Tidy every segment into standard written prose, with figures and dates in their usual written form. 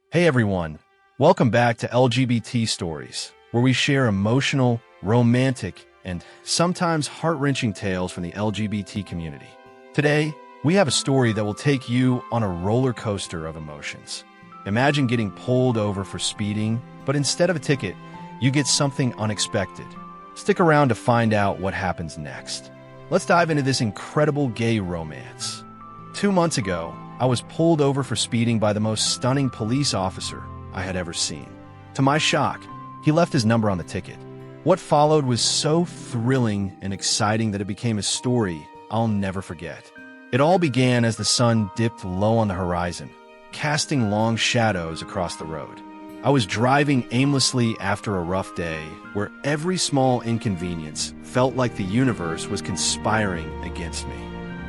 Hey everyone, welcome back to LGBT Stories, where we share emotional, romantic, and sometimes heart-wrenching tales from the LGBT community. Today, we have a story that will take you on a roller coaster of emotions. Imagine getting pulled over for speeding, but instead of a ticket, you get something unexpected. Stick around to find out what happens next. Let's dive into this incredible gay romance. 2 months ago, I was pulled over for speeding by the most stunning police officer I had ever seen. To my shock, he left his number on the ticket. What followed was so thrilling and exciting that it became a story I'll never forget. It all began as the sun dipped low on the horizon, casting long shadows across the road. I was driving aimlessly after a rough day, where every small inconvenience felt like the universe was conspiring against me.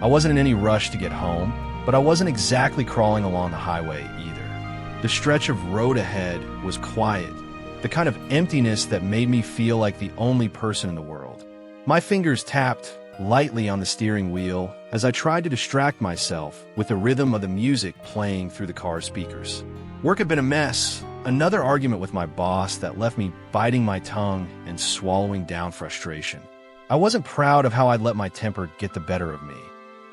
I wasn't in any rush to get home, but I wasn't exactly crawling along the highway either. The stretch of road ahead was quiet, the kind of emptiness that made me feel like the only person in the world. My fingers tapped lightly on the steering wheel as I tried to distract myself with the rhythm of the music playing through the car's speakers. Work had been a mess, another argument with my boss that left me biting my tongue and swallowing down frustration. I wasn't proud of how I'd let my temper get the better of me,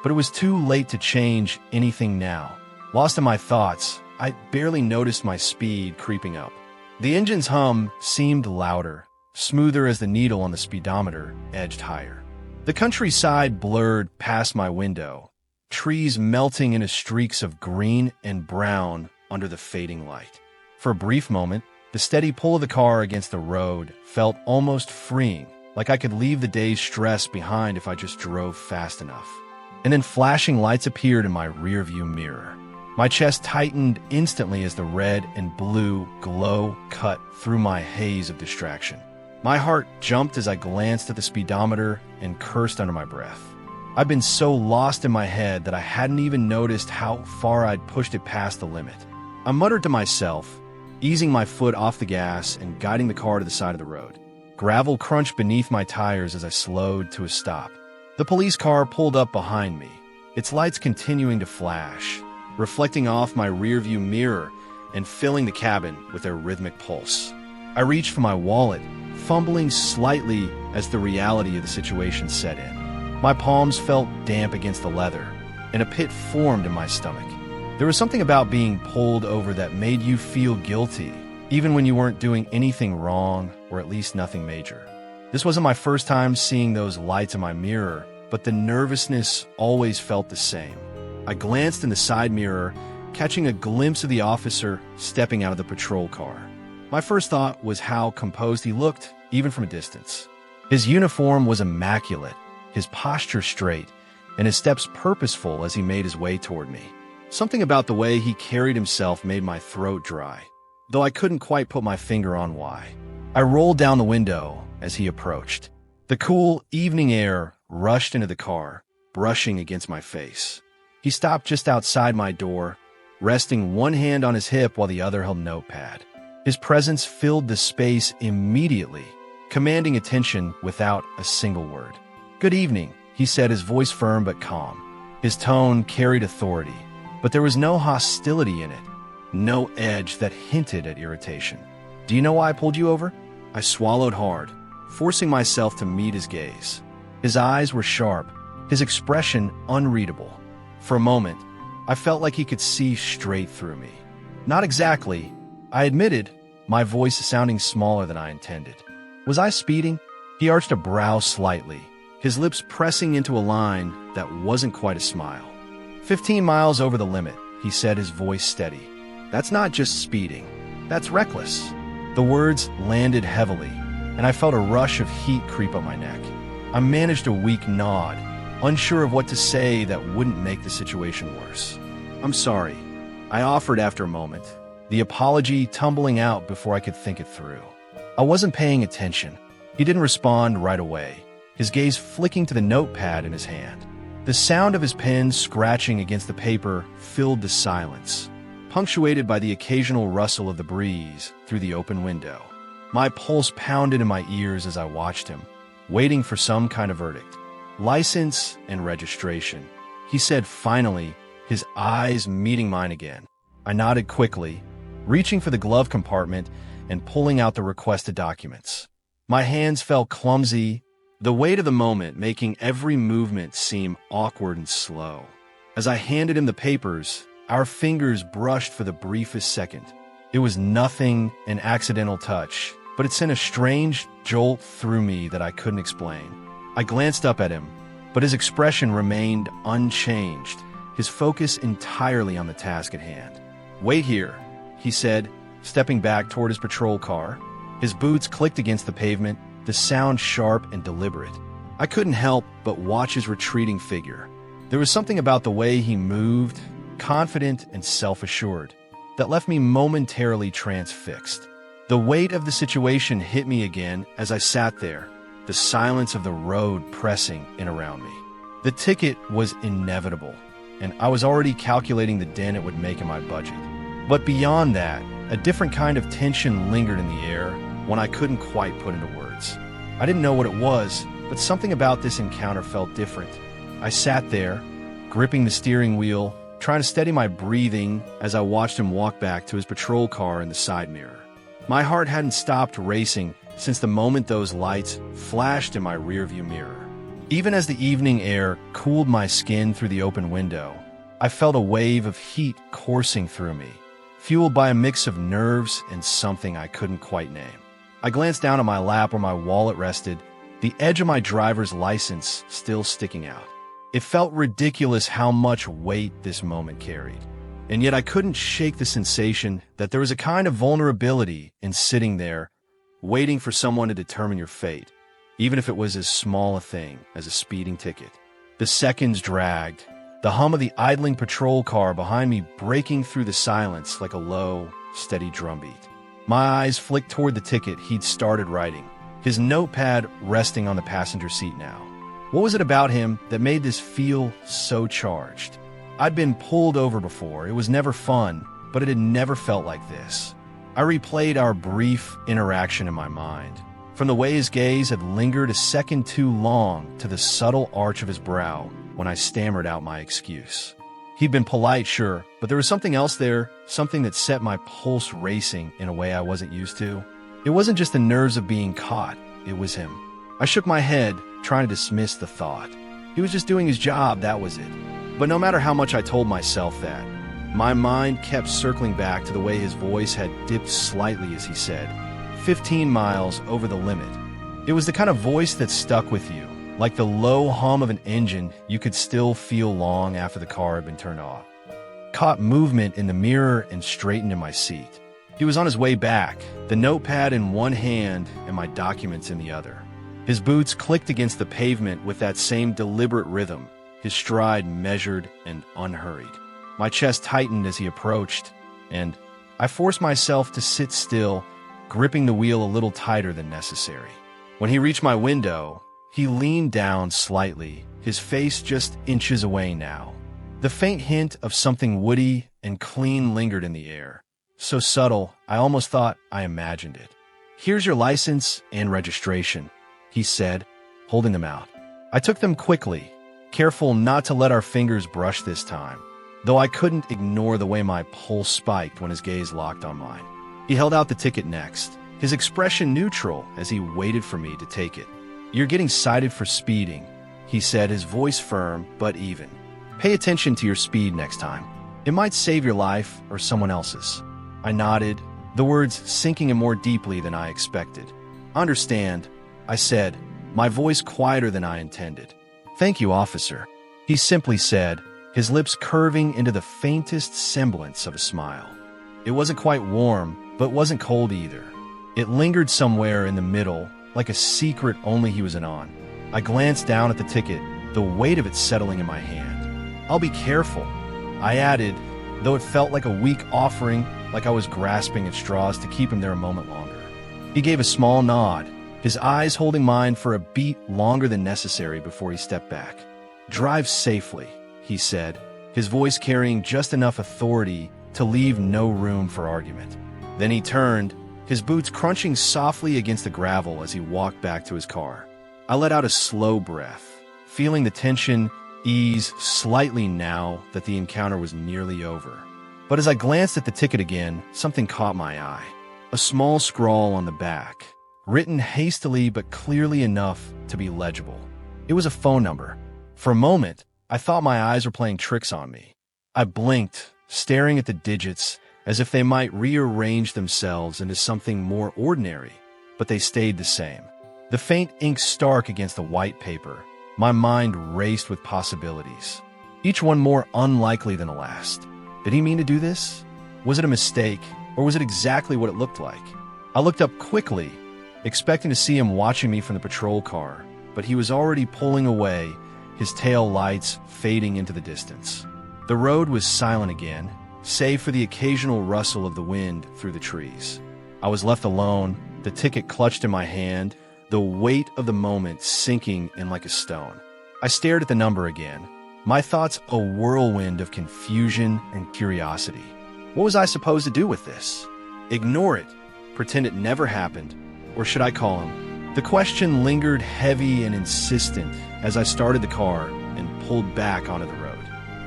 but it was too late to change anything now. Lost in my thoughts, I barely noticed my speed creeping up. The engine's hum seemed louder, smoother as the needle on the speedometer edged higher. The countryside blurred past my window, trees melting into streaks of green and brown under the fading light. For a brief moment, the steady pull of the car against the road felt almost freeing, like I could leave the day's stress behind if I just drove fast enough. And then flashing lights appeared in my rearview mirror. My chest tightened instantly as the red and blue glow cut through my haze of distraction. My heart jumped as I glanced at the speedometer and cursed under my breath. I'd been so lost in my head that I hadn't even noticed how far I'd pushed it past the limit. I muttered to myself, easing my foot off the gas and guiding the car to the side of the road. Gravel crunched beneath my tires as I slowed to a stop. The police car pulled up behind me, its lights continuing to flash, reflecting off my rearview mirror and filling the cabin with their rhythmic pulse. I reached for my wallet, fumbling slightly as the reality of the situation set in. My palms felt damp against the leather, and a pit formed in my stomach. There was something about being pulled over that made you feel guilty, even when you weren't doing anything wrong, or at least nothing major. This wasn't my first time seeing those lights in my mirror, but the nervousness always felt the same. I glanced in the side mirror, catching a glimpse of the officer stepping out of the patrol car. My first thought was how composed he looked, even from a distance. His uniform was immaculate, his posture straight, and his steps purposeful as he made his way toward me. Something about the way he carried himself made my throat dry, though I couldn't quite put my finger on why. I rolled down the window as he approached. The cool evening air rushed into the car, brushing against my face. He stopped just outside my door, resting one hand on his hip while the other held a notepad. His presence filled the space immediately, commanding attention without a single word. "Good evening," he said, his voice firm but calm. His tone carried authority, but there was no hostility in it, no edge that hinted at irritation. "Do you know why I pulled you over?" I swallowed hard, forcing myself to meet his gaze. His eyes were sharp, his expression unreadable. For a moment, I felt like he could see straight through me. "Not exactly," I admitted, my voice sounding smaller than I intended. Was I speeding? He arched a brow slightly, his lips pressing into a line that wasn't quite a smile. 15 miles over the limit, he said, his voice steady. "That's not just speeding. That's reckless." The words landed heavily, and I felt a rush of heat creep up my neck. I managed a weak nod, unsure of what to say that wouldn't make the situation worse. "I'm sorry," I offered after a moment, the apology tumbling out before I could think it through. I wasn't paying attention. He didn't respond right away, his gaze flicking to the notepad in his hand. The sound of his pen scratching against the paper filled the silence, punctuated by the occasional rustle of the breeze through the open window. My pulse pounded in my ears as I watched him, waiting for some kind of verdict. "License and registration," he said finally, his eyes meeting mine again. I nodded quickly, reaching for the glove compartment and pulling out the requested documents. My hands felt clumsy, the weight of the moment making every movement seem awkward and slow. As I handed him the papers, our fingers brushed for the briefest second. It was nothing, an accidental touch, but it sent a strange jolt through me that I couldn't explain. I glanced up at him, but his expression remained unchanged, his focus entirely on the task at hand. "Wait here," he said, stepping back toward his patrol car. His boots clicked against the pavement, the sound sharp and deliberate. I couldn't help but watch his retreating figure. There was something about the way he moved, confident and self-assured, that left me momentarily transfixed. The weight of the situation hit me again as I sat there, the silence of the road pressing in around me. The ticket was inevitable, and I was already calculating the dent it would make in my budget. But beyond that, a different kind of tension lingered in the air, one I couldn't quite put into words. I didn't know what it was, but something about this encounter felt different. I sat there, gripping the steering wheel, trying to steady my breathing as I watched him walk back to his patrol car in the side mirror. My heart hadn't stopped racing since the moment those lights flashed in my rearview mirror. Even as the evening air cooled my skin through the open window, I felt a wave of heat coursing through me, fueled by a mix of nerves and something I couldn't quite name. I glanced down at my lap where my wallet rested, the edge of my driver's license still sticking out. It felt ridiculous how much weight this moment carried. And yet I couldn't shake the sensation that there was a kind of vulnerability in sitting there, waiting for someone to determine your fate, even if it was as small a thing as a speeding ticket. The seconds dragged, the hum of the idling patrol car behind me breaking through the silence like a low, steady drumbeat. My eyes flicked toward the ticket he'd started writing, his notepad resting on the passenger seat now. What was it about him that made this feel so charged? I'd been pulled over before. It was never fun, but it had never felt like this. I replayed our brief interaction in my mind, from the way his gaze had lingered a second too long to the subtle arch of his brow when I stammered out my excuse. He'd been polite, sure, but there was something else there, something that set my pulse racing in a way I wasn't used to. It wasn't just the nerves of being caught, it was him. I shook my head, trying to dismiss the thought. He was just doing his job, that was it. But no matter how much I told myself that, my mind kept circling back to the way his voice had dipped slightly as he said, 15 miles over the limit. It was the kind of voice that stuck with you, like the low hum of an engine you could still feel long after the car had been turned off. Caught movement in the mirror and straightened in my seat. He was on his way back, the notepad in one hand and my documents in the other. His boots clicked against the pavement with that same deliberate rhythm, his stride measured and unhurried. My chest tightened as he approached, and I forced myself to sit still, gripping the wheel a little tighter than necessary. When he reached my window, he leaned down slightly, his face just inches away now. The faint hint of something woody and clean lingered in the air, so subtle I almost thought I imagined it. "Here's your license and registration," he said, holding them out. I took them quickly, careful not to let our fingers brush this time, though I couldn't ignore the way my pulse spiked when his gaze locked on mine. He held out the ticket next, his expression neutral as he waited for me to take it. "You're getting cited for speeding," he said, his voice firm but even. "Pay attention to your speed next time. It might save your life or someone else's." I nodded, the words sinking in more deeply than I expected. "Understand," I said, my voice quieter than I intended. "Thank you, officer," he simply said, his lips curving into the faintest semblance of a smile. It wasn't quite warm, but wasn't cold either. It lingered somewhere in the middle, like a secret only he was in on. I glanced down at the ticket, the weight of it settling in my hand. "I'll be careful," I added, though it felt like a weak offering, like I was grasping at straws to keep him there a moment longer. He gave a small nod, his eyes holding mine for a beat longer than necessary before he stepped back. "Drive safely," he said, his voice carrying just enough authority to leave no room for argument. Then he turned, his boots crunching softly against the gravel as he walked back to his car. I let out a slow breath, feeling the tension ease slightly now that the encounter was nearly over. But as I glanced at the ticket again, something caught my eye. A small scrawl on the back, written hastily but clearly enough to be legible. It was a phone number. For a moment, I thought my eyes were playing tricks on me. I blinked, staring at the digits as if they might rearrange themselves into something more ordinary, but they stayed the same. The faint ink stark against the white paper. My mind raced with possibilities, each one more unlikely than the last. Did he mean to do this? Was it a mistake, or was it exactly what it looked like? I looked up quickly, expecting to see him watching me from the patrol car, but he was already pulling away, his tail lights fading into the distance. The road was silent again, save for the occasional rustle of the wind through the trees. I was left alone, the ticket clutched in my hand, the weight of the moment sinking in like a stone. I stared at the number again, my thoughts a whirlwind of confusion and curiosity. What was I supposed to do with this? Ignore it, pretend it never happened, or should I call him? The question lingered heavy and insistent as I started the car and pulled back onto the road.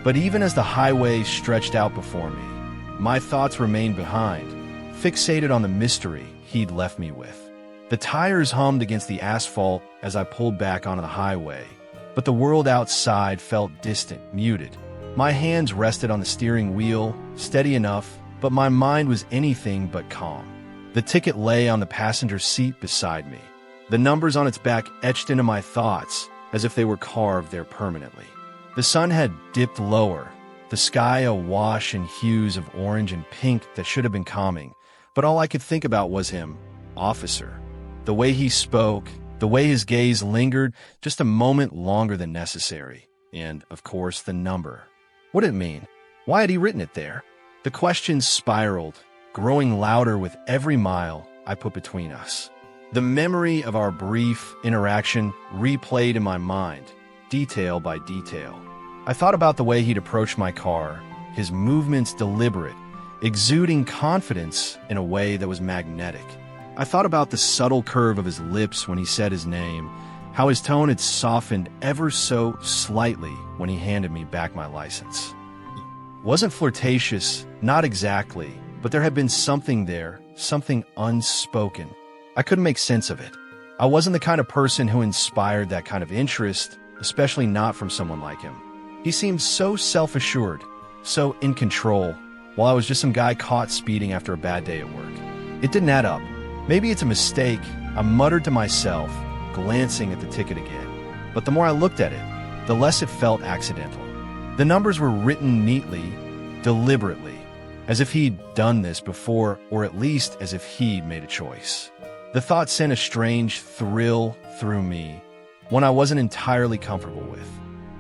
But even as the highway stretched out before me, my thoughts remained behind, fixated on the mystery he'd left me with. The tires hummed against the asphalt as I pulled back onto the highway, but the world outside felt distant, muted. My hands rested on the steering wheel, steady enough, but my mind was anything but calm. The ticket lay on the passenger seat beside me, the numbers on its back etched into my thoughts as if they were carved there permanently. The sun had dipped lower, the sky awash in hues of orange and pink that should have been calming, but all I could think about was him, officer. The way he spoke, the way his gaze lingered just a moment longer than necessary, and, of course, the number. What did it mean? Why had he written it there? The questions spiraled, growing louder with every mile I put between us. The memory of our brief interaction replayed in my mind, detail by detail. I thought about the way he'd approached my car, his movements deliberate, exuding confidence in a way that was magnetic. I thought about the subtle curve of his lips when he said his name, how his tone had softened ever so slightly when he handed me back my license. Wasn't flirtatious, not exactly, but there had been something there, something unspoken. I couldn't make sense of it. I wasn't the kind of person who inspired that kind of interest, especially not from someone like him. He seemed so self-assured, so in control, while I was just some guy caught speeding after a bad day at work. It didn't add up. Maybe it's a mistake, I muttered to myself, glancing at the ticket again. But the more I looked at it, the less it felt accidental. The numbers were written neatly, deliberately, as if he'd done this before, or at least as if he'd made a choice. The thought sent a strange thrill through me, one I wasn't entirely comfortable with.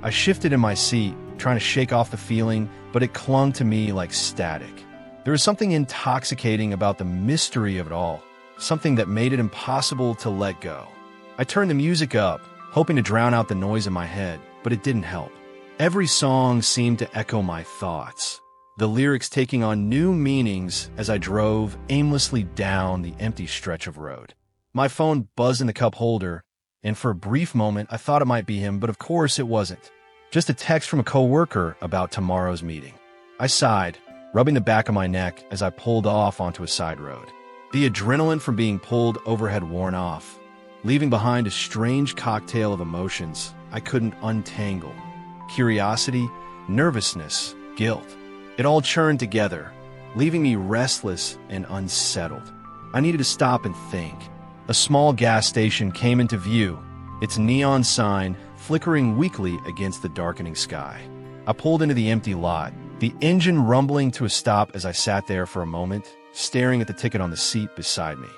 I shifted in my seat, trying to shake off the feeling, but it clung to me like static. There was something intoxicating about the mystery of it all, something that made it impossible to let go. I turned the music up, hoping to drown out the noise in my head, but it didn't help. Every song seemed to echo my thoughts, the lyrics taking on new meanings as I drove aimlessly down the empty stretch of road. My phone buzzed in the cup holder, and for a brief moment I thought it might be him, but of course it wasn't. Just a text from a coworker about tomorrow's meeting. I sighed, rubbing the back of my neck as I pulled off onto a side road. The adrenaline from being pulled over had worn off, leaving behind a strange cocktail of emotions I couldn't untangle. Curiosity, nervousness, guilt. It all churned together, leaving me restless and unsettled. I needed to stop and think. A small gas station came into view, its neon sign flickering weakly against the darkening sky. I pulled into the empty lot, the engine rumbling to a stop as I sat there for a moment, staring at the ticket on the seat beside me.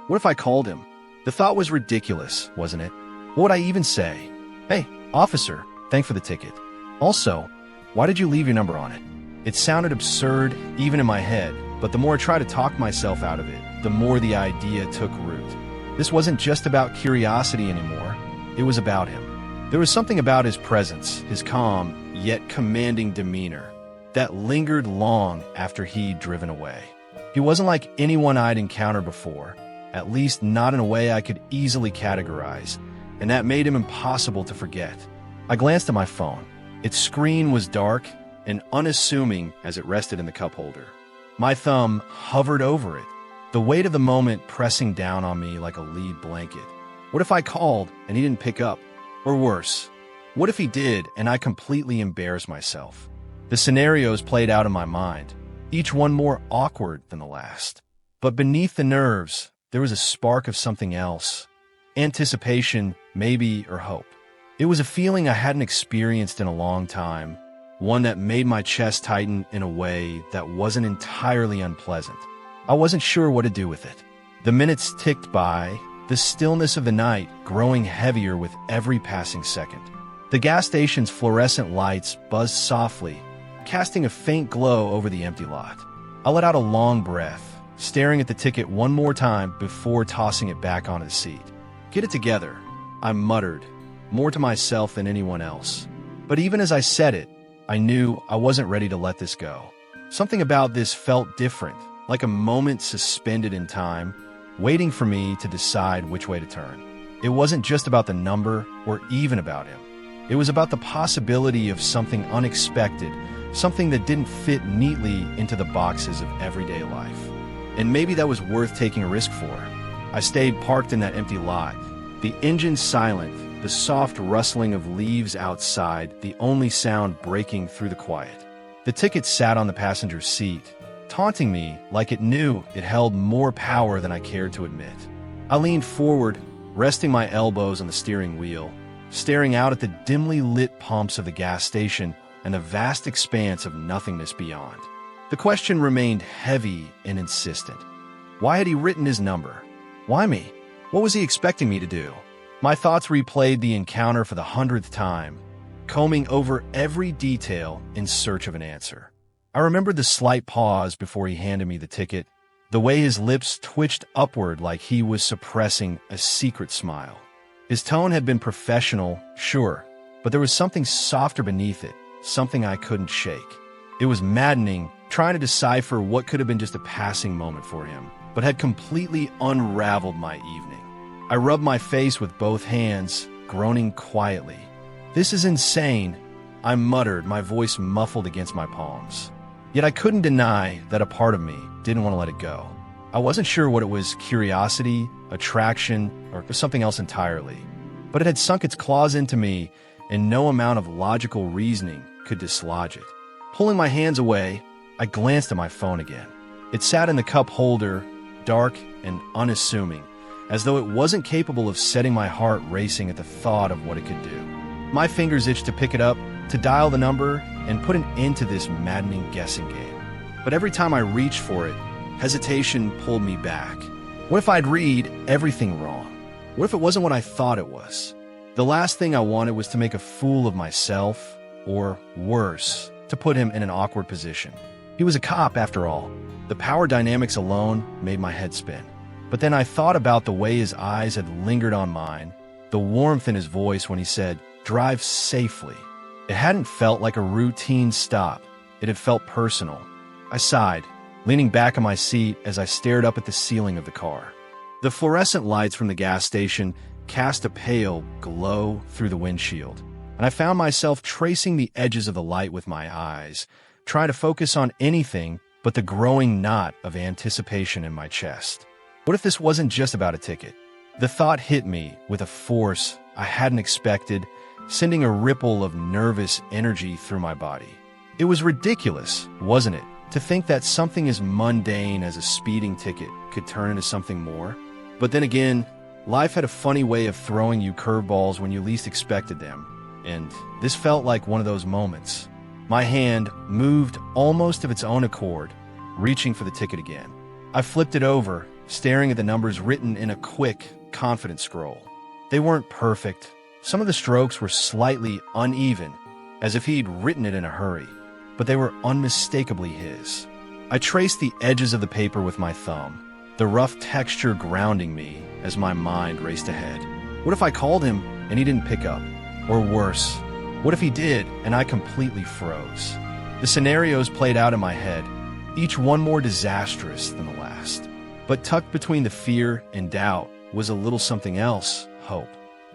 What if I called him? The thought was ridiculous, wasn't it? What would I even say? Hey, officer, thanks for the ticket. Also, why did you leave your number on it? It sounded absurd, even in my head, but the more I tried to talk myself out of it, the more the idea took root. This wasn't just about curiosity anymore. It was about him. There was something about his presence, his calm, yet commanding demeanor, that lingered long after he'd driven away. He wasn't like anyone I'd encountered before, at least not in a way I could easily categorize, and that made him impossible to forget. I glanced at my phone. Its screen was dark, and unassuming as it rested in the cup holder. My thumb hovered over it, the weight of the moment pressing down on me like a lead blanket. What if I called and he didn't pick up? Or worse, what if he did and I completely embarrassed myself? The scenarios played out in my mind, each one more awkward than the last. But beneath the nerves, there was a spark of something else. Anticipation, maybe, or hope. It was a feeling I hadn't experienced in a long time, one that made my chest tighten in a way that wasn't entirely unpleasant. I wasn't sure what to do with it. The minutes ticked by, the stillness of the night growing heavier with every passing second. The gas station's fluorescent lights buzzed softly, casting a faint glow over the empty lot. I let out a long breath, staring at the ticket one more time before tossing it back onto the seat. "Get it together," I muttered, more to myself than anyone else. But even as I said it, I knew I wasn't ready to let this go. Something about this felt different, like a moment suspended in time, waiting for me to decide which way to turn. It wasn't just about the number or even about him. It was about the possibility of something unexpected, something that didn't fit neatly into the boxes of everyday life. And maybe that was worth taking a risk for. I stayed parked in that empty lot, the engine silent, the soft rustling of leaves outside, the only sound breaking through the quiet. The ticket sat on the passenger seat, taunting me like it knew it held more power than I cared to admit. I leaned forward, resting my elbows on the steering wheel, staring out at the dimly lit pumps of the gas station and the vast expanse of nothingness beyond. The question remained heavy and insistent. Why had he written his number? Why me? What was he expecting me to do? My thoughts replayed the encounter for the 100th time, combing over every detail in search of an answer. I remembered the slight pause before he handed me the ticket, the way his lips twitched upward like he was suppressing a secret smile. His tone had been professional, sure, but there was something softer beneath it, something I couldn't shake. It was maddening, trying to decipher what could have been just a passing moment for him, but had completely unraveled my evening. I rubbed my face with both hands, groaning quietly. "This is insane," I muttered, my voice muffled against my palms. Yet I couldn't deny that a part of me didn't want to let it go. I wasn't sure what it was, curiosity, attraction, or something else entirely. But it had sunk its claws into me, and no amount of logical reasoning could dislodge it. Pulling my hands away, I glanced at my phone again. It sat in the cup holder, dark and unassuming, as though it wasn't capable of setting my heart racing at the thought of what it could do. My fingers itched to pick it up, to dial the number, and put an end to this maddening guessing game. But every time I reached for it, hesitation pulled me back. What if I'd read everything wrong? What if it wasn't what I thought it was? The last thing I wanted was to make a fool of myself, or worse, to put him in an awkward position. He was a cop, after all. The power dynamics alone made my head spin. But then I thought about the way his eyes had lingered on mine, the warmth in his voice when he said, "Drive safely." It hadn't felt like a routine stop. It had felt personal. I sighed, leaning back in my seat as I stared up at the ceiling of the car. The fluorescent lights from the gas station cast a pale glow through the windshield, and I found myself tracing the edges of the light with my eyes, trying to focus on anything but the growing knot of anticipation in my chest. What if this wasn't just about a ticket? The thought hit me with a force I hadn't expected, sending a ripple of nervous energy through my body. It was ridiculous, wasn't it, to think that something as mundane as a speeding ticket could turn into something more? But then again, life had a funny way of throwing you curveballs when you least expected them, and this felt like one of those moments. My hand moved almost of its own accord, reaching for the ticket again. I flipped it over, staring at the numbers written in a quick, confident scroll. They weren't perfect. Some of the strokes were slightly uneven, as if he'd written it in a hurry, but they were unmistakably his. I traced the edges of the paper with my thumb, the rough texture grounding me as my mind raced ahead. What if I called him and he didn't pick up? Or worse, what if he did and I completely froze? The scenarios played out in my head, each one more disastrous than the last. But tucked between the fear and doubt was a little something else, hope.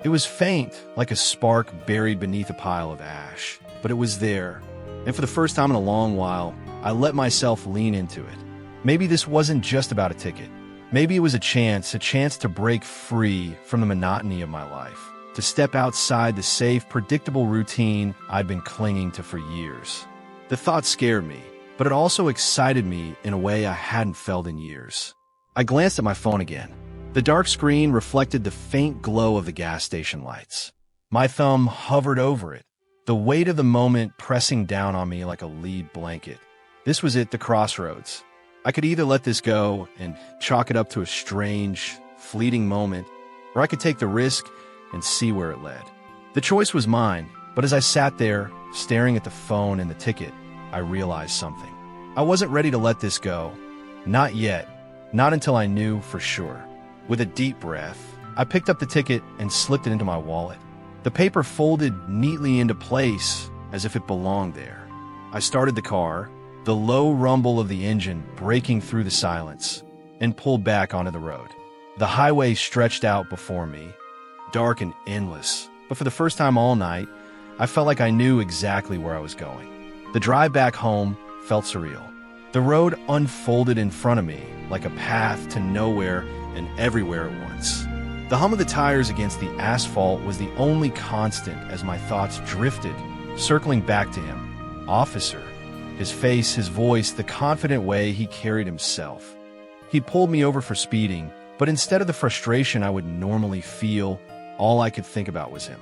It was faint, like a spark buried beneath a pile of ash, but it was there, And for the first time in a long while, I let myself lean into it. Maybe this wasn't just about a ticket. Maybe it was a chance to break free from the monotony of my life, to step outside the safe, predictable routine I'd been clinging to for years. The thought scared me, but it also excited me in a way I hadn't felt in years. I glanced at my phone again. The dark screen reflected the faint glow of the gas station lights. My thumb hovered over it, the weight of the moment pressing down on me like a lead blanket. This was it, the crossroads. I could either let this go and chalk it up to a strange, fleeting moment, or I could take the risk and see where it led. The choice was mine, but as I sat there, staring at the phone and the ticket, I realized something. I wasn't ready to let this go. Not yet. Not until I knew for sure. With a deep breath, I picked up the ticket and slipped it into my wallet. The paper folded neatly into place as if it belonged there. I started the car, the low rumble of the engine breaking through the silence, and pulled back onto the road. The highway stretched out before me, dark and endless, but for the first time all night, I felt like I knew exactly where I was going. The drive back home felt surreal. The road unfolded in front of me like a path to nowhere and everywhere at once. The hum of the tires against the asphalt was the only constant as my thoughts drifted, circling back to him. Officer. His face, his voice, the confident way he carried himself. He pulled me over for speeding, but instead of the frustration I would normally feel, all I could think about was him.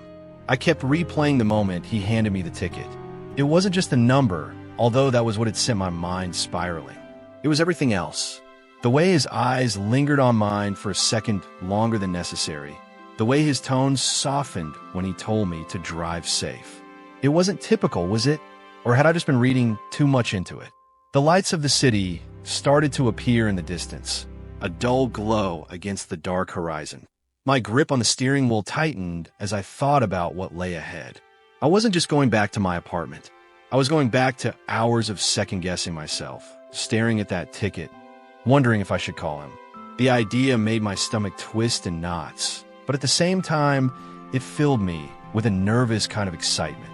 I kept replaying the moment he handed me the ticket. It wasn't just the number, although that was what had sent my mind spiraling. It was everything else. The way his eyes lingered on mine for a second longer than necessary. The way his tone softened when he told me to drive safe. It wasn't typical, was it? Or had I just been reading too much into it? The lights of the city started to appear in the distance, a dull glow against the dark horizon. My grip on the steering wheel tightened as I thought about what lay ahead. I wasn't just going back to my apartment. I was going back to hours of second-guessing myself, staring at that ticket, wondering if I should call him. The idea made my stomach twist in knots, but at the same time, it filled me with a nervous kind of excitement.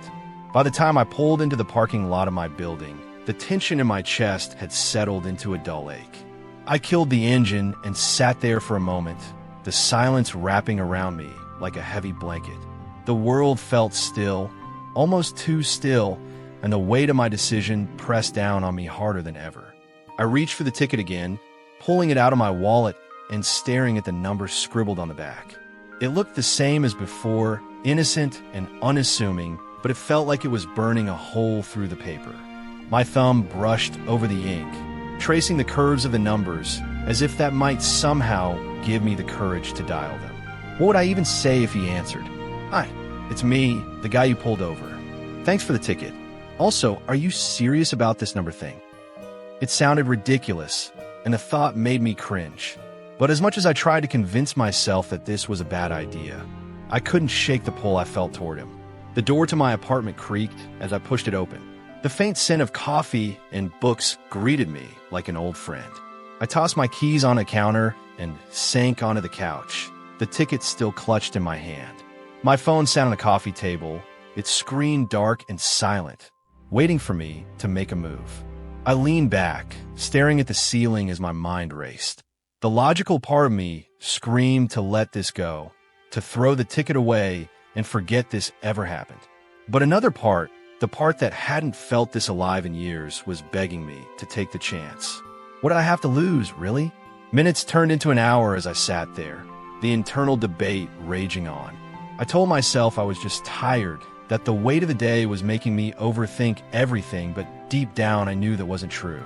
By the time I pulled into the parking lot of my building, the tension in my chest had settled into a dull ache. I killed the engine and sat there for a moment, the silence wrapping around me like a heavy blanket. The world felt still, almost too still, and the weight of my decision pressed down on me harder than ever. I reached for the ticket again, pulling it out of my wallet and staring at the number scribbled on the back. It looked the same as before, innocent and unassuming, but it felt like it was burning a hole through the paper. My thumb brushed over the ink, tracing the curves of the numbers, as if that might somehow give me the courage to dial them. What would I even say if he answered? "Hi, it's me, the guy you pulled over. Thanks for the ticket. Also, are you serious about this number thing?" It sounded ridiculous, and the thought made me cringe. But as much as I tried to convince myself that this was a bad idea, I couldn't shake the pull I felt toward him. The door to my apartment creaked as I pushed it open. The faint scent of coffee and books greeted me like an old friend. I tossed my keys on a counter and sank onto the couch, the ticket still clutched in my hand. My phone sat on the coffee table, its screen dark and silent, waiting for me to make a move. I leaned back, staring at the ceiling as my mind raced. The logical part of me screamed to let this go, to throw the ticket away and forget this ever happened. But another part, the part that hadn't felt this alive in years, was begging me to take the chance. What did I have to lose, really? Minutes turned into an hour as I sat there, the internal debate raging on. I told myself I was just tired, that the weight of the day was making me overthink everything, but deep down I knew that wasn't true.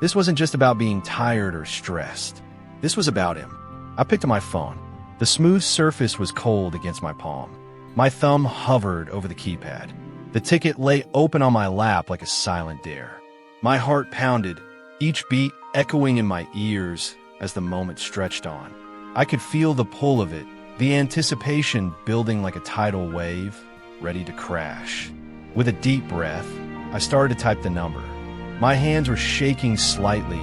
This wasn't just about being tired or stressed. This was about him. I picked up my phone. The smooth surface was cold against my palm. My thumb hovered over the keypad. The ticket lay open on my lap like a silent dare. My heart pounded, each beat echoing in my ears as the moment stretched on. I could feel the pull of it, the anticipation building like a tidal wave, ready to crash. With a deep breath, I started to type the number. My hands were shaking slightly,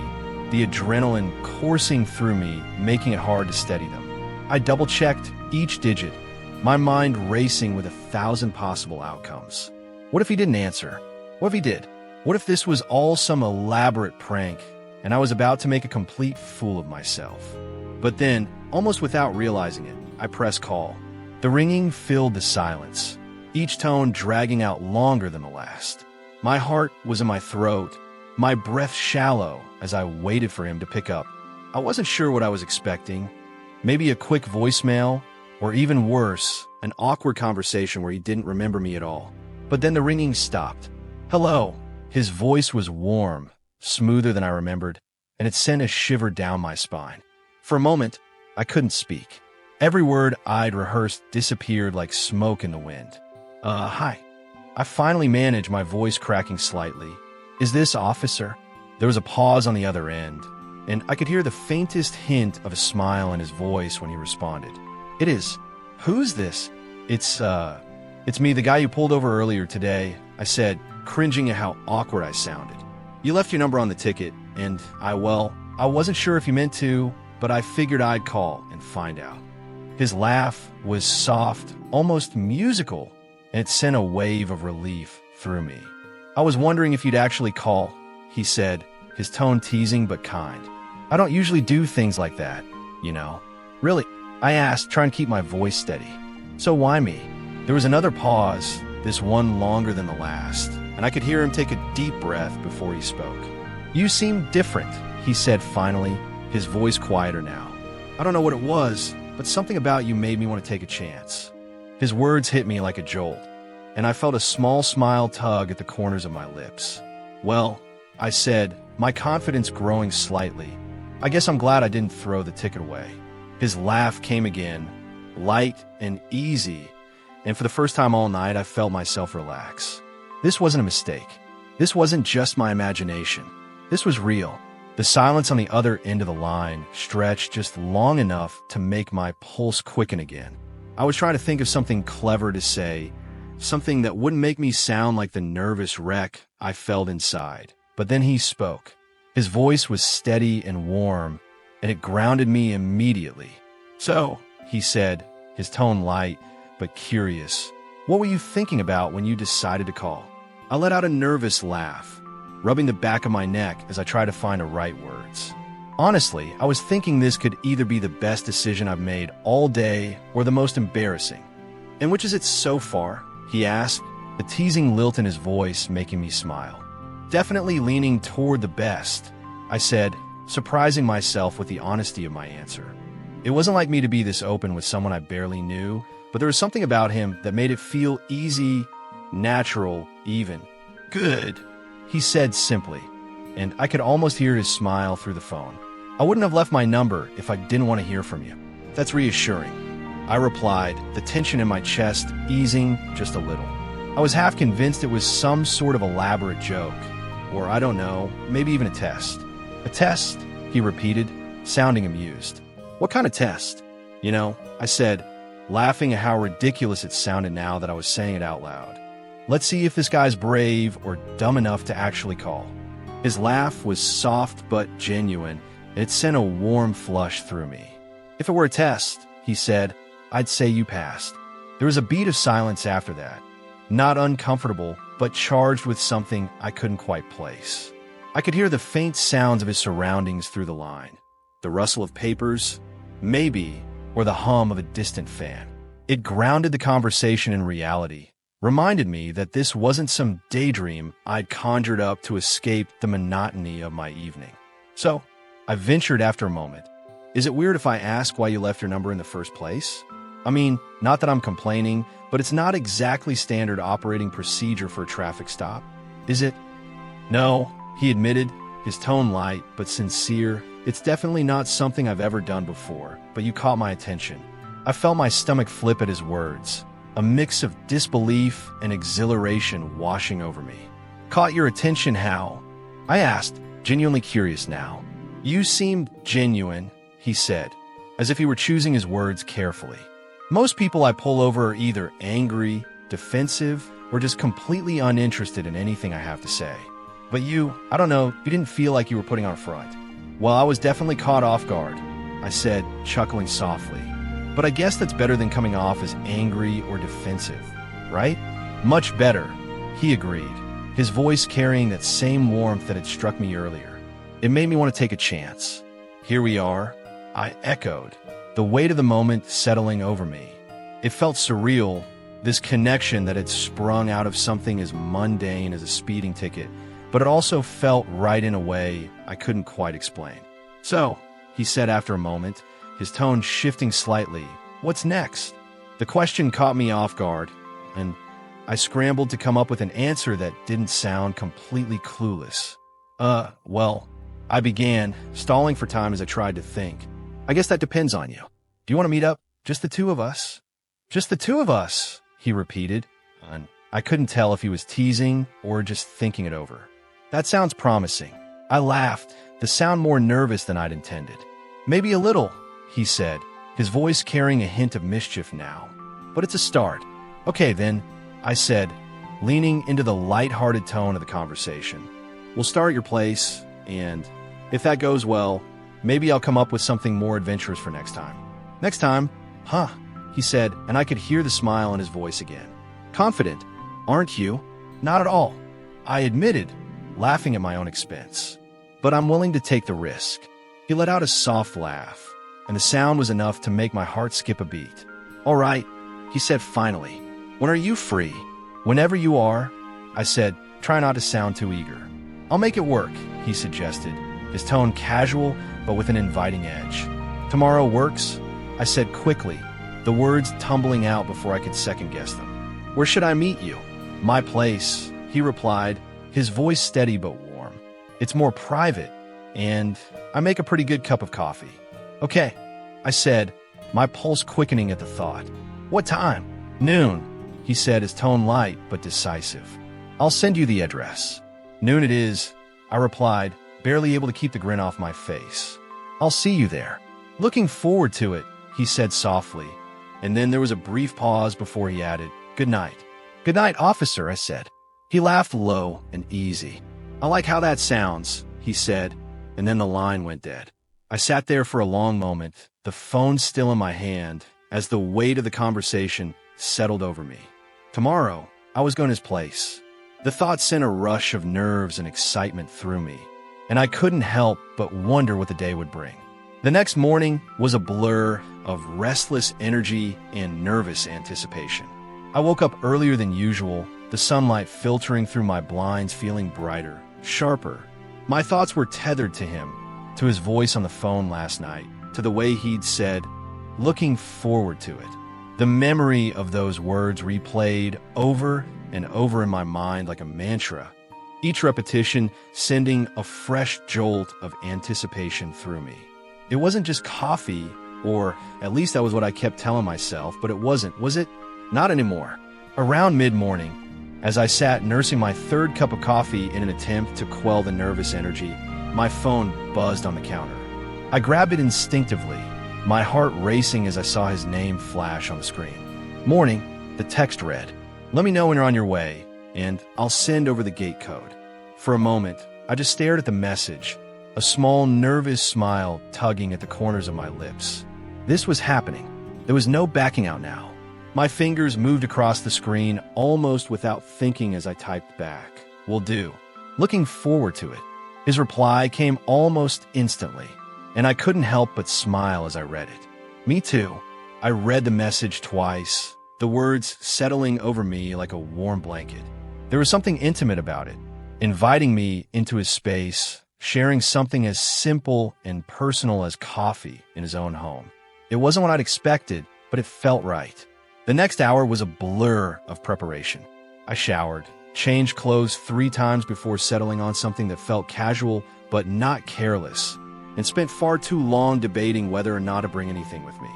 the adrenaline coursing through me, making it hard to steady them. I double-checked each digit, my mind racing with 1,000 possible outcomes. What if he didn't answer? What if he did? What if this was all some elaborate prank, and I was about to make a complete fool of myself? But then, almost without realizing it, I pressed call. The ringing filled the silence, each tone dragging out longer than the last. My heart was in my throat, my breath shallow as I waited for him to pick up. I wasn't sure what I was expecting. Maybe a quick voicemail, or even worse, an awkward conversation where he didn't remember me at all. But then the ringing stopped. Hello. His voice was warm, smoother than I remembered, and it sent a shiver down my spine. For a moment, I couldn't speak. Every word I'd rehearsed disappeared like smoke in the wind. Hi. I finally managed, my voice cracking slightly. Is this Officer? There was a pause on the other end, and I could hear the faintest hint of a smile in his voice when he responded. It is. Who's this? It's me, the guy you pulled over earlier today, I said, cringing at how awkward I sounded. You left your number on the ticket, and I wasn't sure if you meant to, but I figured I'd call and find out. His laugh was soft, almost musical, and it sent a wave of relief through me. I was wondering if you'd actually call, he said, his tone teasing but kind. I don't usually do things like that, you know. Really? I asked, trying to keep my voice steady. So why me? There was another pause, this one longer than the last, and I could hear him take a deep breath before he spoke. You seem different, he said finally, his voice quieter now. I don't know what it was, but something about you made me want to take a chance. His words hit me like a jolt, and I felt a small smile tug at the corners of my lips. Well, I said, my confidence growing slightly. I guess I'm glad I didn't throw the ticket away. His laugh came again, light and easy, and for the first time all night I felt myself relax. This wasn't a mistake. This wasn't just my imagination. This was real. The silence on the other end of the line stretched just long enough to make my pulse quicken again. I was trying to think of something clever to say, something that wouldn't make me sound like the nervous wreck I felt inside. But then he spoke. His voice was steady and warm, and it grounded me immediately. So, he said, his tone light but curious, what were you thinking about when you decided to call? I let out a nervous laugh, rubbing the back of my neck as I tried to find the right words. Honestly, I was thinking this could either be the best decision I've made all day or the most embarrassing. And which is it so far? He asked, the teasing lilt in his voice making me smile. Definitely leaning toward the best, I said, surprising myself with the honesty of my answer. It wasn't like me to be this open with someone I barely knew, but there was something about him that made it feel easy, natural, even. Good, he said simply, and I could almost hear his smile through the phone. I wouldn't have left my number if I didn't want to hear from you. That's reassuring, I replied, the tension in my chest easing just a little. I was half convinced it was some sort of elaborate joke, or I don't know, maybe even a test. A test, he repeated, sounding amused. What kind of test? You know, I said, laughing at how ridiculous it sounded now that I was saying it out loud. Let's see if this guy's brave or dumb enough to actually call. His laugh was soft but genuine, and it sent a warm flush through me. If it were a test, he said, I'd say you passed. There was a beat of silence after that. Not uncomfortable, but charged with something I couldn't quite place. I could hear the faint sounds of his surroundings through the line. The rustle of papers, maybe, or the hum of a distant fan. It grounded the conversation in reality, reminded me that this wasn't some daydream I'd conjured up to escape the monotony of my evening. So, I ventured after a moment. Is it weird if I ask why you left your number in the first place? I mean, not that I'm complaining, but it's not exactly standard operating procedure for a traffic stop, is it? No, he admitted, his tone light but sincere. It's definitely not something I've ever done before, but you caught my attention. I felt my stomach flip at his words, a mix of disbelief and exhilaration washing over me. Caught your attention how? I asked, genuinely curious now. You seemed genuine, he said, as if he were choosing his words carefully. Most people I pull over are either angry, defensive, or just completely uninterested in anything I have to say. But you, I don't know, you didn't feel like you were putting on a front. Well, I was definitely caught off guard, I said, chuckling softly. But I guess that's better than coming off as angry or defensive, right? Much better, he agreed, his voice carrying that same warmth that had struck me earlier. It made me want to take a chance. "Here we are," I echoed, the weight of the moment settling over me. It felt surreal, this connection that had sprung out of something as mundane as a speeding ticket, but it also felt right in a way I couldn't quite explain. "So," he said after a moment, his tone shifting slightly, "what's next?" The question caught me off guard, and I scrambled to come up with an answer that didn't sound completely clueless. Well, I began, stalling for time as I tried to think. "I guess that depends on you. Do you want to meet up? Just the two of us?" "Just the two of us," he repeated, and I couldn't tell if he was teasing or just thinking it over. "That sounds promising." I laughed, the sound more nervous than I'd intended. "Maybe a little," he said, his voice carrying a hint of mischief now. "But it's a start." "Okay, then," I said, leaning into the light-hearted tone of the conversation. "We'll start at your place, and if that goes well, maybe I'll come up with something more adventurous for next time." "Next time? Huh," he said, and I could hear the smile in his voice again. "Confident, aren't you?" "Not at all," I admitted, laughing at my own expense. "But I'm willing to take the risk." He let out a soft laugh, and the sound was enough to make my heart skip a beat. "All right," he said finally. "When are you free?" "Whenever you are," I said, try not to sound too eager. "I'll make it work," he suggested, his tone casual but with an inviting edge. "Tomorrow works?" I said quickly, the words tumbling out before I could second-guess them. "Where should I meet you?" "My place," he replied, his voice steady but warm. "It's more private, and I make a pretty good cup of coffee." "Okay," I said, my pulse quickening at the thought. "What time?" "Noon," he said, his tone light but decisive. "I'll send you the address." "Noon it is," I replied, barely able to keep the grin off my face. "I'll see you there." "Looking forward to it," he said softly, and then there was a brief pause before he added, "Good night." "Good night, officer," I said. He laughed low and easy. "I like how that sounds," he said, and then the line went dead. I sat there for a long moment, the phone still in my hand, as the weight of the conversation settled over me. Tomorrow, I was going to his place. The thought sent a rush of nerves and excitement through me, and I couldn't help but wonder what the day would bring. The next morning was a blur of restless energy and nervous anticipation. I woke up earlier than usual, the sunlight filtering through my blinds feeling brighter, sharper. My thoughts were tethered to him, to his voice on the phone last night, to the way he'd said, "Looking forward to it." The memory of those words replayed over and over in my mind like a mantra, each repetition sending a fresh jolt of anticipation through me. It wasn't just coffee, or at least that was what I kept telling myself, but it wasn't, was it? Not anymore. Around mid-morning, as I sat nursing my third cup of coffee in an attempt to quell the nervous energy, my phone buzzed on the counter. I grabbed it instinctively, my heart racing as I saw his name flash on the screen. "Morning," the text read. "Let me know when you're on your way, and I'll send over the gate code." For a moment, I just stared at the message, a small, nervous smile tugging at the corners of my lips. This was happening. There was no backing out now. My fingers moved across the screen almost without thinking as I typed back, "Will do. Looking forward to it." His reply came almost instantly, and I couldn't help but smile as I read it. "Me too." I read the message twice, the words settling over me like a warm blanket. There was something intimate about it, inviting me into his space, sharing something as simple and personal as coffee in his own home. It wasn't what I'd expected, but it felt right. The next hour was a blur of preparation. I showered, changed clothes 3 times before settling on something that felt casual but not careless, and spent far too long debating whether or not to bring anything with me.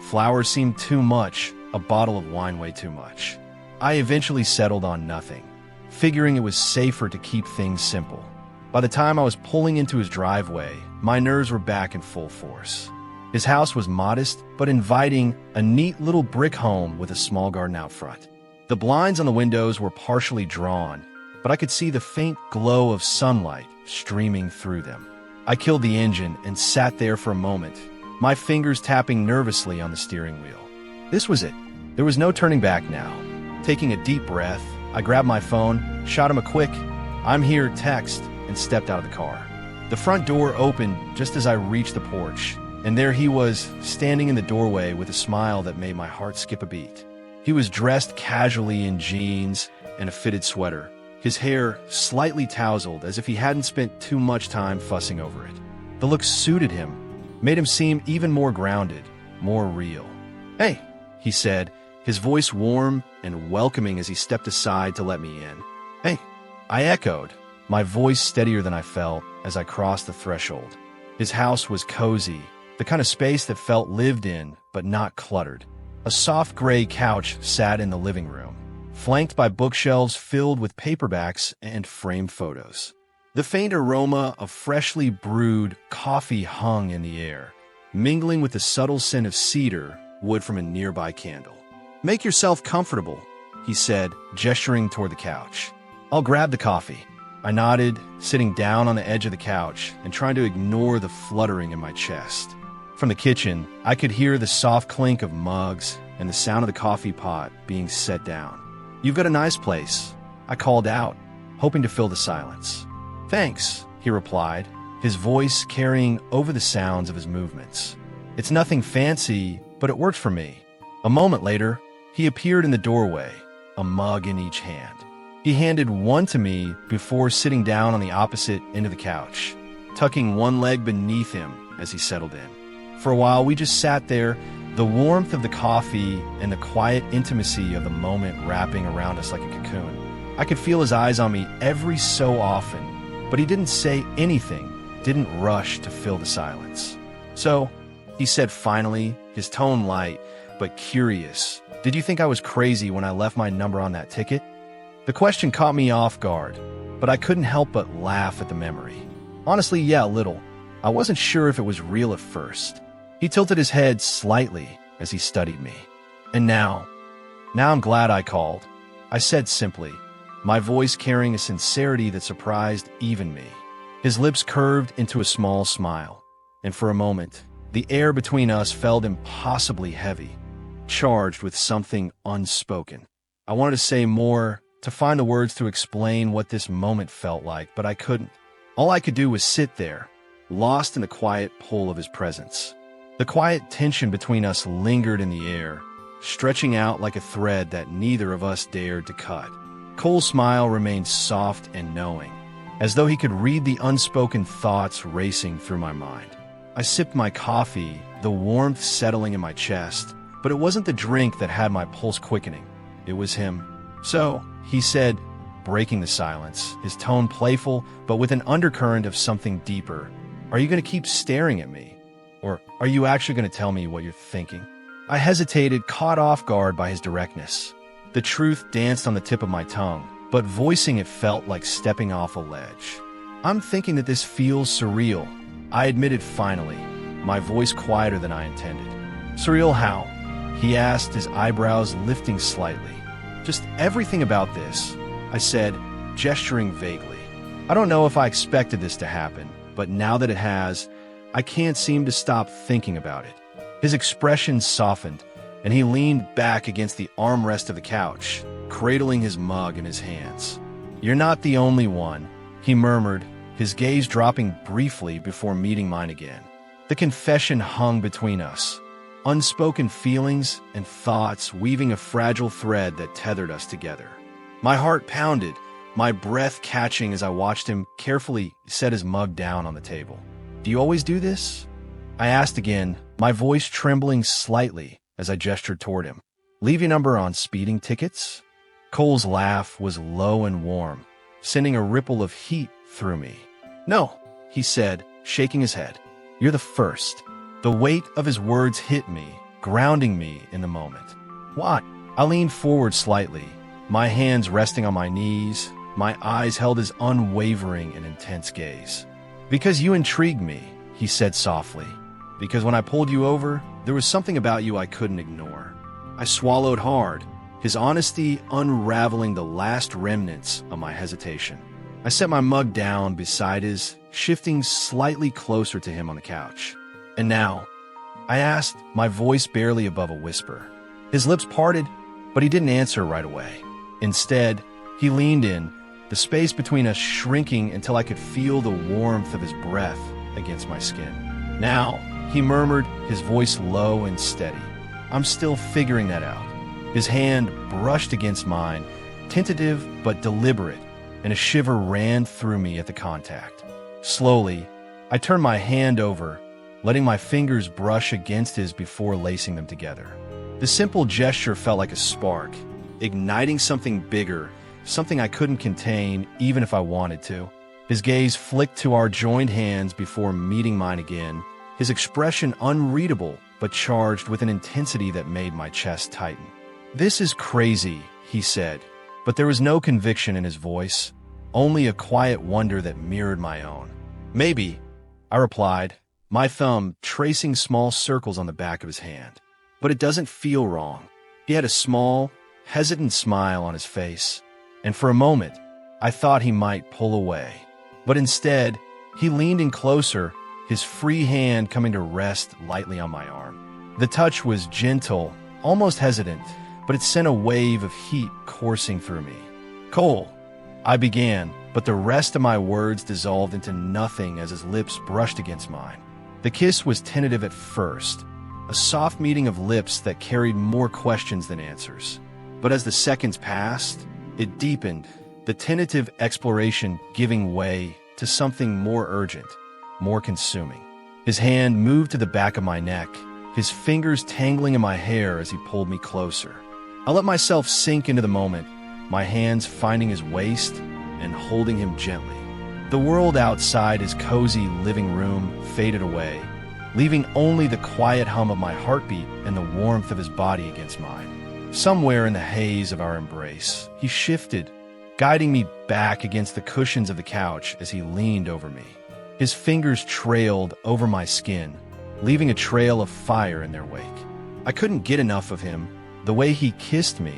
Flowers seemed too much, a bottle of wine way too much. I eventually settled on nothing, figuring it was safer to keep things simple. By the time I was pulling into his driveway, my nerves were back in full force. His house was modest but inviting, a neat little brick home with a small garden out front. The blinds on the windows were partially drawn, but I could see the faint glow of sunlight streaming through them. I killed the engine and sat there for a moment, my fingers tapping nervously on the steering wheel. This was it. There was no turning back now. Taking a deep breath, I grabbed my phone, shot him a quick, "I'm here" text, and stepped out of the car. The front door opened just as I reached the porch, and there he was, standing in the doorway with a smile that made my heart skip a beat. He was dressed casually in jeans and a fitted sweater, his hair slightly tousled as if he hadn't spent too much time fussing over it. The look suited him, made him seem even more grounded, more real. "Hey," he said, his voice warm and welcoming as he stepped aside to let me in. "Hey," I echoed, my voice steadier than I felt as I crossed the threshold. His house was cozy, the kind of space that felt lived in but not cluttered. A soft gray couch sat in the living room, flanked by bookshelves filled with paperbacks and framed photos. The faint aroma of freshly brewed coffee hung in the air, mingling with the subtle scent of cedar wood from a nearby candle. "Make yourself comfortable," he said, gesturing toward the couch. "I'll grab the coffee." I nodded, sitting down on the edge of the couch and trying to ignore the fluttering in my chest. From the kitchen, I could hear the soft clink of mugs and the sound of the coffee pot being set down. "You've got a nice place," I called out, hoping to fill the silence. "Thanks," he replied, his voice carrying over the sounds of his movements. "It's nothing fancy, but it worked for me." A moment later, he appeared in the doorway, a mug in each hand. He handed one to me before sitting down on the opposite end of the couch, tucking one leg beneath him as he settled in. For a while, we just sat there, the warmth of the coffee and the quiet intimacy of the moment wrapping around us like a cocoon. I could feel his eyes on me every so often, but he didn't say anything, didn't rush to fill the silence. "So," he said finally, his tone light but curious, "did you think I was crazy when I left my number on that ticket?" The question caught me off guard, but I couldn't help but laugh at the memory. Honestly, yeah, a little. I wasn't sure if it was real at first. He tilted his head slightly as he studied me. "And now I'm glad I called," I said simply, my voice carrying a sincerity that surprised even me. His lips curved into a small smile, and for a moment, the air between us felt impossibly heavy, charged with something unspoken. I wanted to say more, to find the words to explain what this moment felt like, but I couldn't. All I could do was sit there, lost in the quiet pull of his presence. The quiet tension between us lingered in the air, stretching out like a thread that neither of us dared to cut. Cole's smile remained soft and knowing, as though he could read the unspoken thoughts racing through my mind. I sipped my coffee, the warmth settling in my chest, but it wasn't the drink that had my pulse quickening. It was him. "So," he said, breaking the silence, his tone playful but with an undercurrent of something deeper, "are you going to keep staring at me? Or are you actually going to tell me what you're thinking?" I hesitated, caught off guard by his directness. The truth danced on the tip of my tongue, but voicing it felt like stepping off a ledge. "I'm thinking that this feels surreal," I admitted finally, my voice quieter than I intended. "Surreal how?" he asked, his eyebrows lifting slightly. "Just everything about this," I said, gesturing vaguely. "I don't know if I expected this to happen, but now that it has, I can't seem to stop thinking about it." His expression softened, and he leaned back against the armrest of the couch, cradling his mug in his hands. "You're not the only one," he murmured, his gaze dropping briefly before meeting mine again. The confession hung between us, unspoken feelings and thoughts weaving a fragile thread that tethered us together. My heart pounded, my breath catching as I watched him carefully set his mug down on the table. "Do you always do this?" I asked again, my voice trembling slightly as I gestured toward him. "Leave your number on speeding tickets?" Cole's laugh was low and warm, sending a ripple of heat through me. "No," he said, shaking his head. "You're the first." The weight of his words hit me, grounding me in the moment. "What?" I leaned forward slightly, my hands resting on my knees, my eyes held his unwavering and intense gaze. "Because you intrigued me," he said softly. "Because when I pulled you over, there was something about you I couldn't ignore." I swallowed hard, his honesty unraveling the last remnants of my hesitation. I set my mug down beside his, shifting slightly closer to him on the couch. "And now?" I asked, my voice barely above a whisper. His lips parted, but he didn't answer right away. Instead, He leaned in, the space between us shrinking until I could feel the warmth of his breath against my skin. "Now," he murmured, his voice low and steady. "I'm still figuring that out." His hand brushed against mine, tentative but deliberate, and a shiver ran through me at the contact. Slowly, I turned my hand over, letting my fingers brush against his before lacing them together. The simple gesture felt like a spark, igniting something bigger, something I couldn't contain even if I wanted to. His gaze flicked to our joined hands before meeting mine again, his expression unreadable but charged with an intensity that made my chest tighten. "This is crazy," he said, but there was no conviction in his voice, only a quiet wonder that mirrored my own. "Maybe," I replied, my thumb tracing small circles on the back of his hand. "But it doesn't feel wrong." He had a small, hesitant smile on his face, and for a moment, I thought he might pull away. But instead, he leaned in closer, his free hand coming to rest lightly on my arm. The touch was gentle, almost hesitant, but it sent a wave of heat coursing through me. "Cole," I began, but the rest of my words dissolved into nothing as his lips brushed against mine. The kiss was tentative at first, a soft meeting of lips that carried more questions than answers. But as the seconds passed, it deepened, the tentative exploration giving way to something more urgent, more consuming. His hand moved to the back of my neck, his fingers tangling in my hair as he pulled me closer. I let myself sink into the moment, my hands finding his waist and holding him gently. The world outside his cozy living room faded away, leaving only the quiet hum of my heartbeat and the warmth of his body against mine. Somewhere in the haze of our embrace, he shifted, guiding me back against the cushions of the couch as he leaned over me. His fingers trailed over my skin, leaving a trail of fire in their wake. I couldn't get enough of him, the way he kissed me,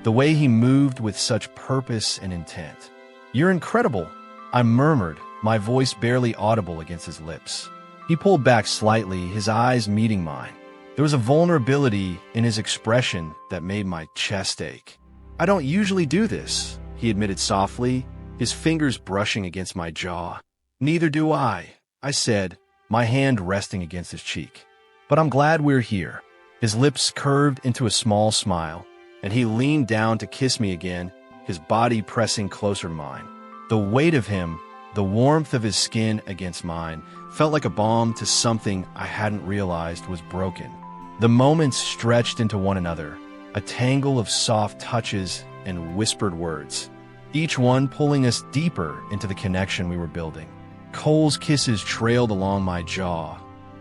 the way he moved with such purpose and intent. "You're incredible," I murmured, my voice barely audible against his lips. He pulled back slightly, his eyes meeting mine. There was a vulnerability in his expression that made my chest ache. "I don't usually do this," he admitted softly, his fingers brushing against my jaw. "Neither do I said, my hand resting against his cheek. "But I'm glad we're here." His lips curved into a small smile, and he leaned down to kiss me again, his body pressing closer to mine. The weight of him, the warmth of his skin against mine, felt like a balm to something I hadn't realized was broken. The moments stretched into one another, a tangle of soft touches and whispered words, each one pulling us deeper into the connection we were building. Cole's kisses trailed along my jaw,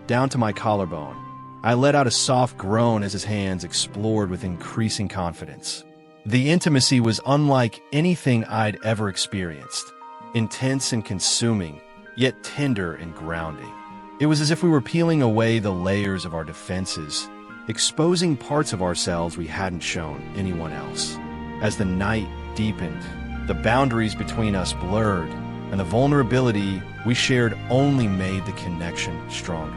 down to my collarbone. I let out a soft groan as his hands explored with increasing confidence. The intimacy was unlike anything I'd ever experienced, intense and consuming, yet tender and grounding. It was as if we were peeling away the layers of our defenses, exposing parts of ourselves we hadn't shown anyone else. As the night deepened, the boundaries between us blurred, and the vulnerability we shared only made the connection stronger.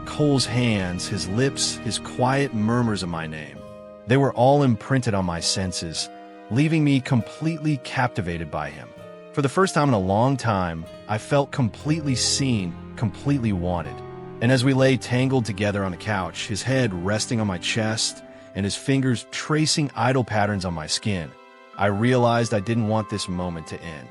Cole's hands, his lips, his quiet murmurs of my name, they were all imprinted on my senses, leaving me completely captivated by him. For the first time in a long time, I felt completely seen, completely wanted. And as we lay tangled together on the couch, his head resting on my chest and his fingers tracing idle patterns on my skin, I realized I didn't want this moment to end.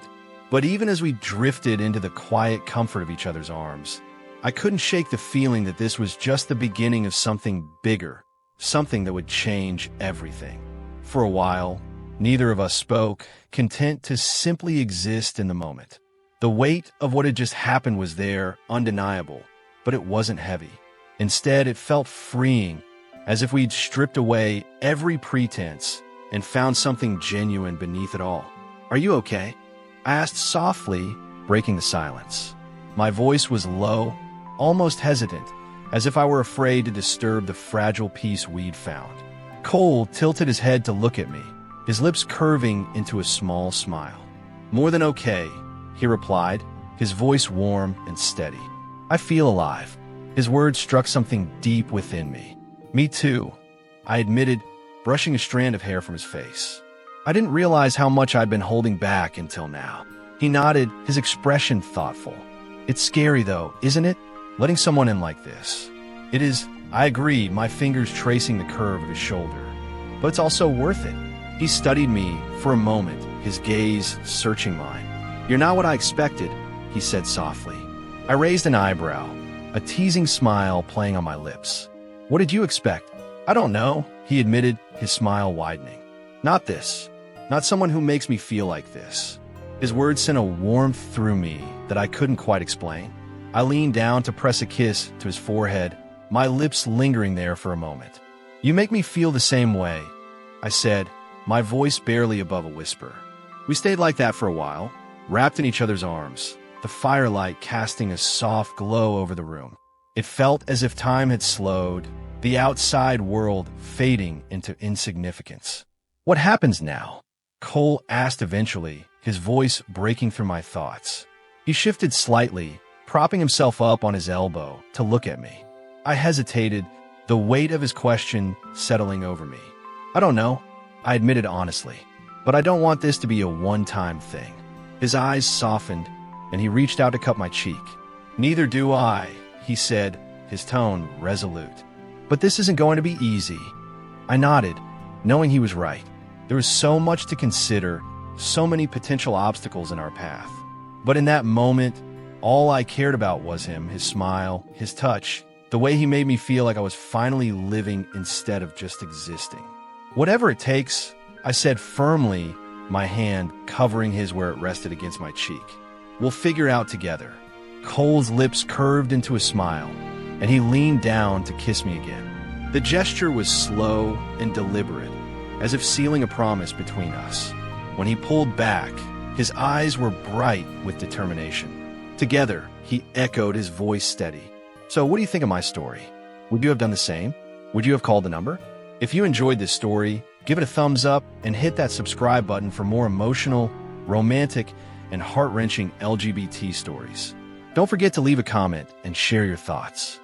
But even as we drifted into the quiet comfort of each other's arms, I couldn't shake the feeling that this was just the beginning of something bigger, something that would change everything. For a while, neither of us spoke, content to simply exist in the moment. The weight of what had just happened was there, undeniable, but it wasn't heavy. Instead, it felt freeing, as if we'd stripped away every pretense and found something genuine beneath it all. "Are you okay?" I asked softly, breaking the silence. My voice was low, almost hesitant, as if I were afraid to disturb the fragile peace we'd found. Cole tilted his head to look at me, his lips curving into a small smile. "More than okay," he replied, his voice warm and steady. "I feel alive." His words struck something deep within me. "Me too," I admitted, brushing a strand of hair from his face. I didn't realize how much I'd been holding back until now. He nodded, his expression thoughtful. It's scary though, isn't it? Letting someone in like this. It is, I agree, my fingers tracing the curve of his shoulder. But it's also worth it. He studied me for a moment, his gaze searching mine. You're not what I expected, he said softly. I raised an eyebrow, a teasing smile playing on my lips. What did you expect? I don't know, he admitted, his smile widening. Not this. Not someone who makes me feel like this. His words sent a warmth through me that I couldn't quite explain. I leaned down to press a kiss to his forehead, my lips lingering there for a moment. You make me feel the same way, I said, my voice barely above a whisper. We stayed like that for a while, wrapped in each other's arms, the firelight casting a soft glow over the room. It felt as if time had slowed, the outside world fading into insignificance. What happens now? Cole asked eventually, his voice breaking through my thoughts. He shifted slightly, propping himself up on his elbow to look at me. I hesitated, the weight of his question settling over me. I don't know, I admitted honestly, but I don't want this to be a one-time thing. His eyes softened, and he reached out to cup my cheek. Neither do I, he said, his tone resolute. But this isn't going to be easy. I nodded, knowing he was right. There was so much to consider, so many potential obstacles in our path. But in that moment, all I cared about was him, his smile, his touch, the way he made me feel like I was finally living instead of just existing. Whatever it takes, I said firmly, my hand covering his where it rested against my cheek. We'll figure out together. Cole's lips curved into a smile, and he leaned down to kiss me again. The gesture was slow and deliberate, as if sealing a promise between us. When he pulled back, his eyes were bright with determination. Together, he echoed, his voice steady. So what do you think of my story? Would you have done the same? Would you have called the number? If you enjoyed this story, give it a thumbs up and hit that subscribe button for more emotional, romantic, and heart-wrenching LGBT stories. Don't forget to leave a comment and share your thoughts.